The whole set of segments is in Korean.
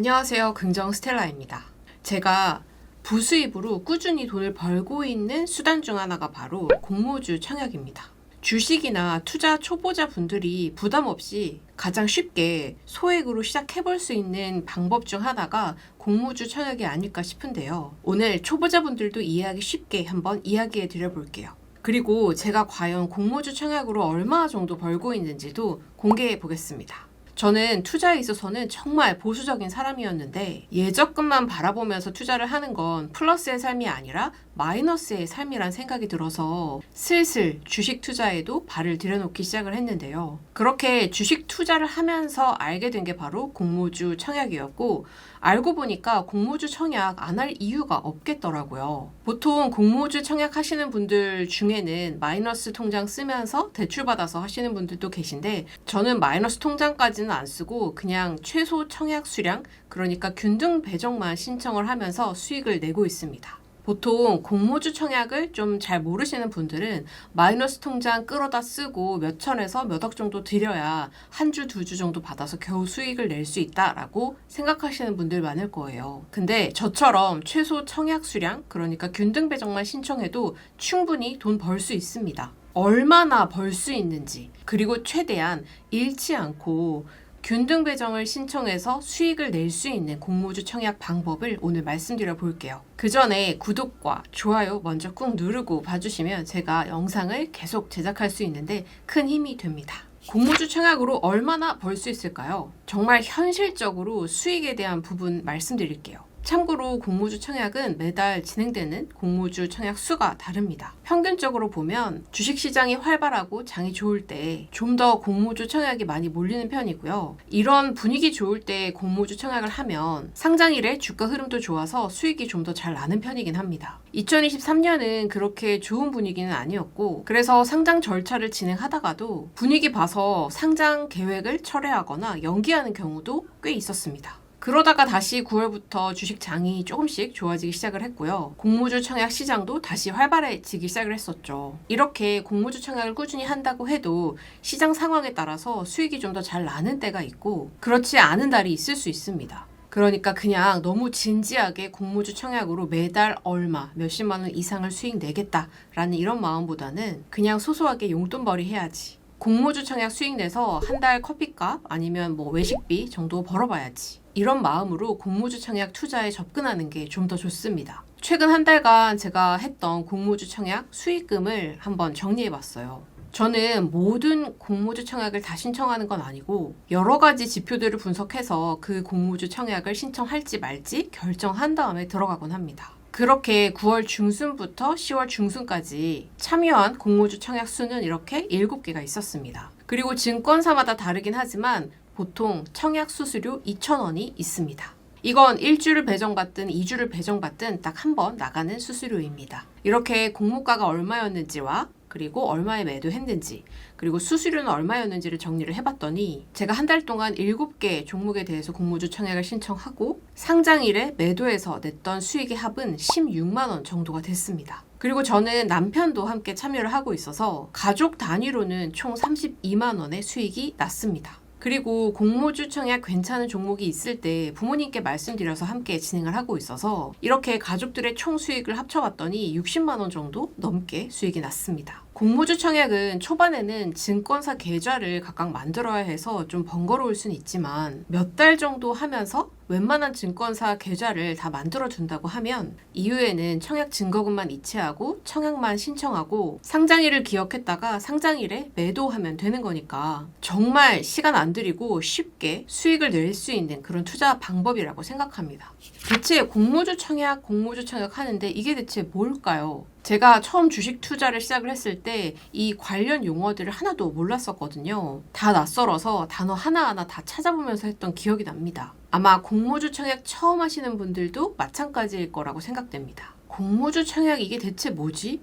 안녕하세요. 긍정 스텔라입니다. 제가 부수입으로 꾸준히 돈을 벌고 있는 수단 중 하나가 바로 공모주 청약입니다. 주식이나 투자 초보자 분들이 부담 없이 가장 쉽게 소액으로 시작해볼 수 있는 방법 중 하나가 공모주 청약이 아닐까 싶은데요. 오늘 초보자분들도 이해하기 쉽게 한번 이야기해 드려볼게요. 그리고 제가 과연 공모주 청약으로 얼마 정도 벌고 있는지도 공개해 보겠습니다. 저는 투자에 있어서는 정말 보수적인 사람이었는데 예적금만 바라보면서 투자를 하는 건 플러스의 삶이 아니라 마이너스의 삶이란 생각이 들어서 슬슬 주식 투자에도 발을 들여놓기 시작을 했는데요. 그렇게 주식 투자를 하면서 알게 된 게 바로 공모주 청약이었고, 알고 보니까 공모주 청약 안 할 이유가 없겠더라고요. 보통 공모주 청약 하시는 분들 중에는 마이너스 통장 쓰면서 대출받아서 하시는 분들도 계신데, 저는 마이너스 통장까지는 안 쓰고 그냥 최소 청약 수량, 그러니까 균등 배정만 신청을 하면서 수익을 내고 있습니다. 보통 공모주 청약을 좀 잘 모르시는 분들은 마이너스 통장 끌어다 쓰고 몇 천에서 몇 억 정도 들여야 한 주, 두 주 정도 받아서 겨우 수익을 낼 수 있다라고 생각하시는 분들 많을 거예요. 근데 저처럼 최소 청약 수량, 그러니까 균등 배정만 신청해도 충분히 돈 벌 수 있습니다. 얼마나 벌 수 있는지, 그리고 최대한 잃지 않고 균등 배정을 신청해서 수익을 낼 수 있는 공모주 청약 방법을 오늘 말씀드려 볼게요. 그 전에 구독과 좋아요 먼저 꾹 누르고 봐주시면 제가 영상을 계속 제작할 수 있는데 큰 힘이 됩니다. 공모주 청약으로 얼마나 벌 수 있을까요? 정말 현실적으로 수익에 대한 부분 말씀드릴게요. 참고로 공모주 청약은 매달 진행되는 공모주 청약 수가 다릅니다. 평균적으로 보면 주식시장이 활발하고 장이 좋을 때 좀 더 공모주 청약이 많이 몰리는 편이고요. 이런 분위기 좋을 때 공모주 청약을 하면 상장일에 주가 흐름도 좋아서 수익이 좀 더 잘 나는 편이긴 합니다. 2023년은 그렇게 좋은 분위기는 아니었고, 그래서 상장 절차를 진행하다가도 분위기 봐서 상장 계획을 철회하거나 연기하는 경우도 꽤 있었습니다. 그러다가 다시 9월부터 주식장이 조금씩 좋아지기 시작을 했고요. 공모주 청약 시장도 다시 활발해지기 시작을 했었죠. 이렇게 공모주 청약을 꾸준히 한다고 해도 시장 상황에 따라서 수익이 좀 더 잘 나는 때가 있고 그렇지 않은 달이 있을 수 있습니다. 그러니까 그냥 너무 진지하게 공모주 청약으로 매달 얼마, 몇십만 원 이상을 수익 내겠다라는 이런 마음보다는 그냥 소소하게 용돈벌이 해야지. 공모주 청약 수익 내서 한 달 커피값 아니면 외식비 정도 벌어봐야지. 이런 마음으로 공모주 청약 투자에 접근하는 게 좀 더 좋습니다. 최근 한 달간 제가 했던 공모주 청약 수익금을 한번 정리해봤어요. 저는 모든 공모주 청약을 다 신청하는 건 아니고 여러 가지 지표들을 분석해서 그 공모주 청약을 신청할지 말지 결정한 다음에 들어가곤 합니다. 그렇게 9월 중순부터 10월 중순까지 참여한 공모주 청약 수는 이렇게 7개가 있었습니다. 그리고 증권사마다 다르긴 하지만 보통 청약 수수료 2,000원이 있습니다. 이건 1주를 배정받든 2주를 배정받든 딱 한 번 나가는 수수료입니다. 이렇게 공모가가 얼마였는지와 그리고 얼마에 매도했는지, 그리고 수수료는 얼마였는지를 정리를 해봤더니 제가 한 달 동안 7개 종목에 대해서 공모주 청약을 신청하고 상장일에 매도해서 냈던 수익의 합은 16만 원 정도가 됐습니다. 그리고 저는 남편도 함께 참여를 하고 있어서 가족 단위로는 총 32만 원의 수익이 났습니다. 그리고 공모주 청약 괜찮은 종목이 있을 때 부모님께 말씀드려서 함께 진행을 하고 있어서 이렇게 가족들의 총 수익을 합쳐봤더니 60만 원 정도 넘게 수익이 났습니다. 공모주 청약은 초반에는 증권사 계좌를 각각 만들어야 해서 좀 번거로울 수는 있지만 몇 달 정도 하면서 웬만한 증권사 계좌를 다 만들어준다고 하면 이후에는 청약 증거금만 이체하고 청약만 신청하고 상장일을 기억했다가 상장일에 매도하면 되는 거니까 정말 시간 안 들이고 쉽게 수익을 낼 수 있는 그런 투자 방법이라고 생각합니다. 대체 공모주 청약 하는데 이게 대체 뭘까요? 제가 처음 주식 투자를 시작을 했을 때 이 관련 용어들을 하나도 몰랐었거든요. 다 낯설어서 단어 하나하나 다 찾아보면서 했던 기억이 납니다. 아마 공모주 청약 처음 하시는 분들도 마찬가지일 거라고 생각됩니다. 공모주 청약 이게 대체 뭐지?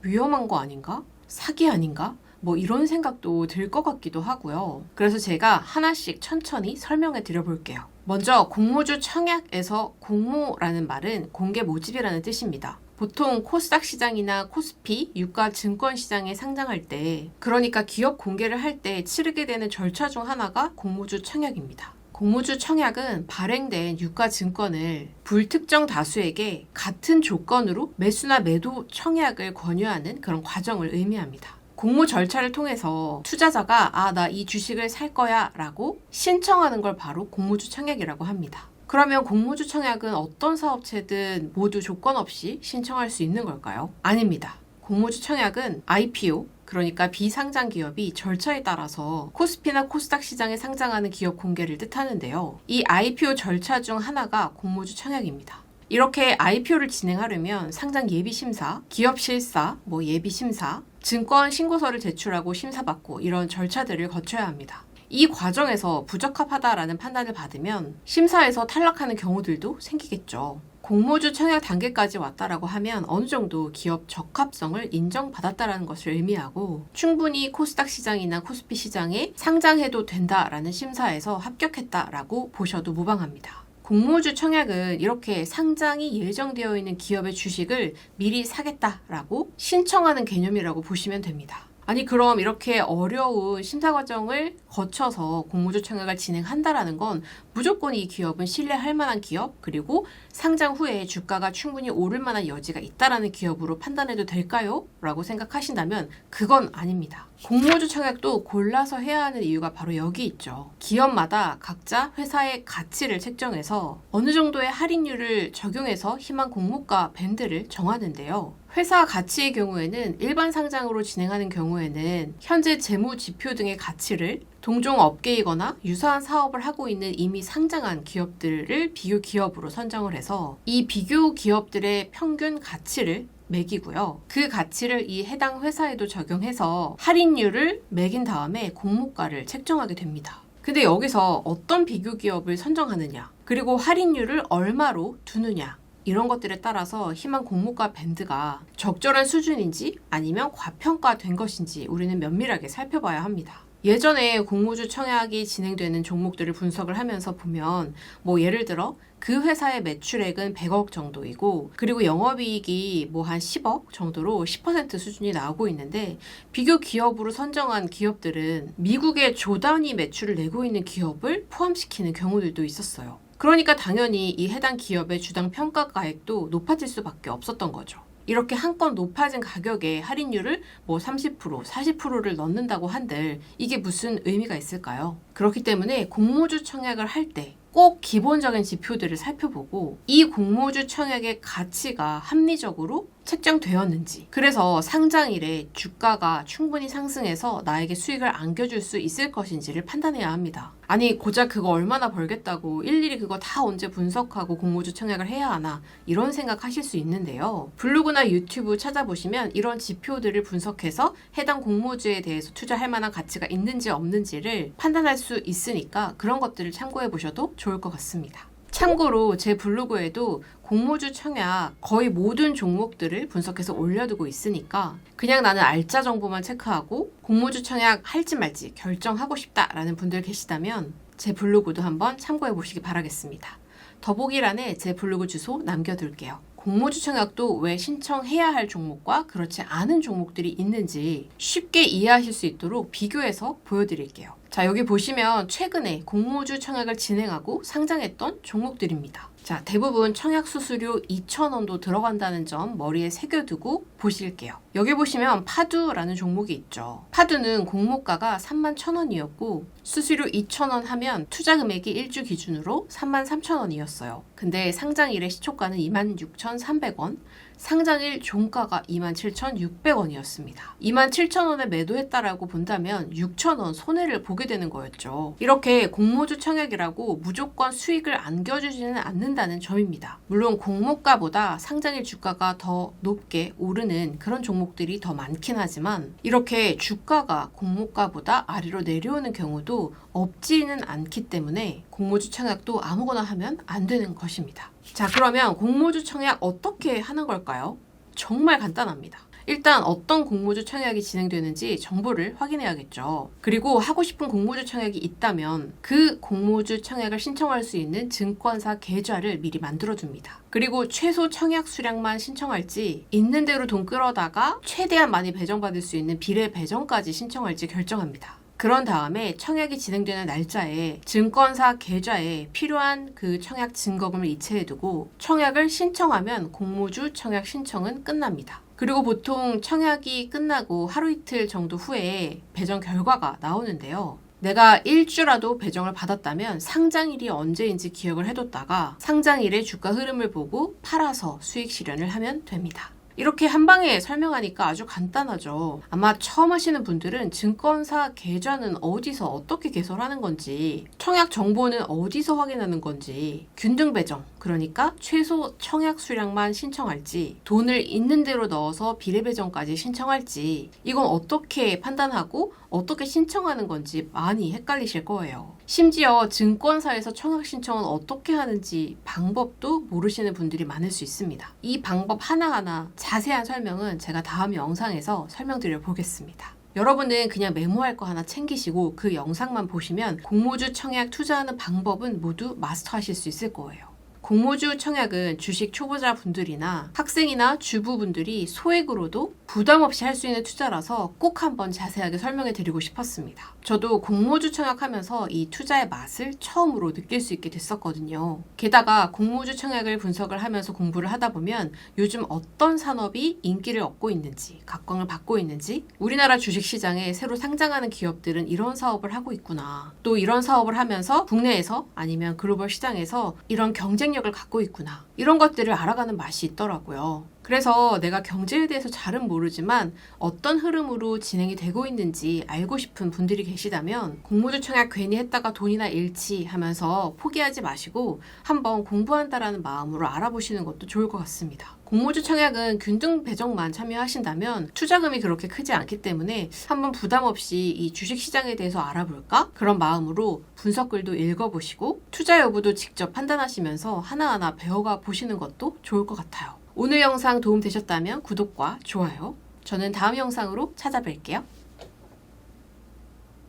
위험한 거 아닌가? 사기 아닌가? 이런 생각도 들 것 같기도 하고요. 그래서 제가 하나씩 천천히 설명해 드려 볼게요. 먼저 공모주 청약에서 공모라는 말은 공개 모집이라는 뜻입니다. 보통 코스닥 시장이나 코스피, 유가 증권 시장에 상장할 때, 그러니까 기업 공개를 할 때 치르게 되는 절차 중 하나가 공모주 청약입니다. 공모주 청약은 발행된 유가증권을 불특정 다수에게 같은 조건으로 매수나 매도 청약을 권유하는 그런 과정을 의미합니다. 공모 절차를 통해서 투자자가 나 이 주식을 살 거야 라고 신청하는 걸 바로 공모주 청약이라고 합니다. 그러면 공모주 청약은 어떤 사업체든 모두 조건 없이 신청할 수 있는 걸까요? 아닙니다. 공모주 청약은 IPO, 그러니까 비상장 기업이 절차에 따라서 코스피나 코스닥 시장에 상장하는 기업 공개를 뜻하는데요. 이 IPO 절차 중 하나가 공모주 청약입니다. 이렇게 IPO를 진행하려면 상장 예비심사, 기업 실사, 예비심사, 증권 신고서를 제출하고 심사받고 이런 절차들을 거쳐야 합니다. 이 과정에서 부적합하다라는 판단을 받으면 심사에서 탈락하는 경우들도 생기겠죠. 공모주 청약 단계까지 왔다라고 하면 어느 정도 기업 적합성을 인정받았다라는 것을 의미하고 충분히 코스닥 시장이나 코스피 시장에 상장해도 된다라는 심사에서 합격했다라고 보셔도 무방합니다. 공모주 청약은 이렇게 상장이 예정되어 있는 기업의 주식을 미리 사겠다라고 신청하는 개념이라고 보시면 됩니다. 아니 그럼 이렇게 어려운 심사 과정을 거쳐서 공모주 청약을 진행한다라는 건 무조건 이 기업은 신뢰할 만한 기업 그리고 상장 후에 주가가 충분히 오를 만한 여지가 있다라는 기업으로 판단해도 될까요? 라고 생각하신다면 그건 아닙니다. 공모주 청약도 골라서 해야 하는 이유가 바로 여기 있죠. 기업마다 각자 회사의 가치를 책정해서 어느 정도의 할인율을 적용해서 희망 공모가 밴드를 정하는데요. 회사 가치의 경우에는 일반 상장으로 진행하는 경우에는 현재 재무 지표 등의 가치를 동종 업계이거나 유사한 사업을 하고 있는 이미 상장한 기업들을 비교 기업으로 선정을 해서 이 비교 기업들의 평균 가치를 매기고요. 그 가치를 이 해당 회사에도 적용해서 할인율을 매긴 다음에 공모가를 책정하게 됩니다. 근데 여기서 어떤 비교 기업을 선정하느냐, 그리고 할인율을 얼마로 두느냐, 이런 것들에 따라서 희망 공모가 밴드가 적절한 수준인지 아니면 과평가된 것인지 우리는 면밀하게 살펴봐야 합니다. 예전에 공모주 청약이 진행되는 종목들을 분석을 하면서 보면 예를 들어 그 회사의 매출액은 100억 정도이고 그리고 영업이익이 한 10억 정도로 10% 수준이 나오고 있는데 비교 기업으로 선정한 기업들은 미국의 조 단위 매출을 내고 있는 기업을 포함시키는 경우들도 있었어요. 그러니까 당연히 이 해당 기업의 주당 평가 가액도 높아질 수밖에 없었던 거죠. 이렇게 한껏 높아진 가격에 할인율을 30%, 40%를 넣는다고 한들 이게 무슨 의미가 있을까요? 그렇기 때문에 공모주 청약을 할 때 꼭 기본적인 지표들을 살펴보고 이 공모주 청약의 가치가 합리적으로 책정되었는지, 그래서 상장일에 주가가 충분히 상승해서 나에게 수익을 안겨줄 수 있을 것인지를 판단해야 합니다. 아니 고작 그거 얼마나 벌겠다고 일일이 그거 다 언제 분석하고 공모주 청약을 해야 하나 이런 생각하실 수 있는데요. 블로그나 유튜브 찾아보시면 이런 지표들을 분석해서 해당 공모주에 대해서 투자할 만한 가치가 있는지 없는지를 판단할 수 있으니까 그런 것들을 참고해 보셔도 좋을 것 같습니다. 참고로 제 블로그에도 공모주 청약 거의 모든 종목들을 분석해서 올려두고 있으니까 그냥 나는 알짜 정보만 체크하고 공모주 청약 할지 말지 결정하고 싶다라는 분들 계시다면 제 블로그도 한번 참고해 보시기 바라겠습니다. 더보기란에 제 블로그 주소 남겨둘게요. 공모주 청약도 왜 신청해야 할 종목과 그렇지 않은 종목들이 있는지 쉽게 이해하실 수 있도록 비교해서 보여드릴게요. 자, 여기 보시면 최근에 공모주 청약을 진행하고 상장했던 종목들입니다. 자, 대부분 청약 수수료 2,000원도 들어간다는 점 머리에 새겨두고 보실게요. 여기 보시면 파두라는 종목이 있죠. 파두는 공모가가 31,000원이었고 수수료 2,000원 하면 투자 금액이 일주 기준으로 33,000원이었어요. 근데 상장일의 시초가는 26,300원, 상장일 종가가 27,600원이었습니다. 27,000원에 매도했다라고 본다면 6,000원 손해를 보게 되는 거였죠. 이렇게 공모주 청약이라고 무조건 수익을 안겨주지는 않는다는 점입니다. 물론 공모가보다 상장일 주가가 더 높게 오르는 그런 종목들이 더 많긴 하지만 이렇게 주가가 공모가보다 아래로 내려오는 경우도 없지는 않기 때문에 공모주 청약도 아무거나 하면 안 되는 것입니다. 자, 그러면 공모주 청약 어떻게 하는 걸까요? 정말 간단합니다. 일단 어떤 공모주 청약이 진행되는지 정보를 확인해야겠죠. 그리고 하고 싶은 공모주 청약이 있다면 그 공모주 청약을 신청할 수 있는 증권사 계좌를 미리 만들어줍니다. 그리고 최소 청약 수량만 신청할지 있는 대로 돈 끌어다가 최대한 많이 배정받을 수 있는 비례 배정까지 신청할지 결정합니다. 그런 다음에 청약이 진행되는 날짜에 증권사 계좌에 필요한 그 청약 증거금을 이체해두고 청약을 신청하면 공모주 청약 신청은 끝납니다. 그리고 보통 청약이 끝나고 하루 이틀 정도 후에 배정 결과가 나오는데요. 내가 일주라도 배정을 받았다면 상장일이 언제인지 기억을 해뒀다가 상장일의 주가 흐름을 보고 팔아서 수익 실현을 하면 됩니다. 이렇게 한 방에 설명하니까 아주 간단하죠. 아마 처음 하시는 분들은 증권사 계좌는 어디서 어떻게 개설하는 건지, 청약 정보는 어디서 확인하는 건지, 균등 배정, 그러니까 최소 청약 수량만 신청할지, 돈을 있는 대로 넣어서 비례 배정까지 신청할지, 이건 어떻게 판단하고 어떻게 신청하는 건지 많이 헷갈리실 거예요. 심지어 증권사에서 청약 신청은 어떻게 하는지 방법도 모르시는 분들이 많을 수 있습니다. 이 방법 하나하나 자세한 설명은 제가 다음 영상에서 설명드려 보겠습니다. 여러분은 그냥 메모할 거 하나 챙기시고 그 영상만 보시면 공모주 청약 투자하는 방법은 모두 마스터하실 수 있을 거예요. 공모주 청약은 주식 초보자 분들이나 학생이나 주부분들이 소액으로도 부담 없이 할 수 있는 투자라서 꼭 한번 자세하게 설명해 드리고 싶었습니다. 저도 공모주 청약하면서 이 투자의 맛을 처음으로 느낄 수 있게 됐었거든요. 게다가 공모주 청약을 분석을 하면서 공부를 하다 보면 요즘 어떤 산업이 인기를 얻고 있는지, 각광을 받고 있는지, 우리나라 주식시장에 새로 상장하는 기업들은 이런 사업을 하고 있구나. 또 이런 사업을 하면서 국내에서 아니면 글로벌 시장에서 이런 경쟁력을 갖고 있구나. 이런 것들을 알아가는 맛이 있더라고요. 그래서 내가 경제에 대해서 잘은 모르지만 어떤 흐름으로 진행이 되고 있는지 알고 싶은 분들이 계시다면 공모주 청약 괜히 했다가 돈이나 잃지 하면서 포기하지 마시고 한번 공부한다라는 마음으로 알아보시는 것도 좋을 것 같습니다. 공모주 청약은 균등 배정만 참여하신다면 투자금이 그렇게 크지 않기 때문에 한번 부담 없이 이 주식시장에 대해서 알아볼까? 그런 마음으로 분석글도 읽어보시고 투자 여부도 직접 판단하시면서 하나하나 배워가 보시는 것도 좋을 것 같아요. 오늘 영상 도움되셨다면 구독과 좋아요. 저는 다음 영상으로 찾아뵐게요.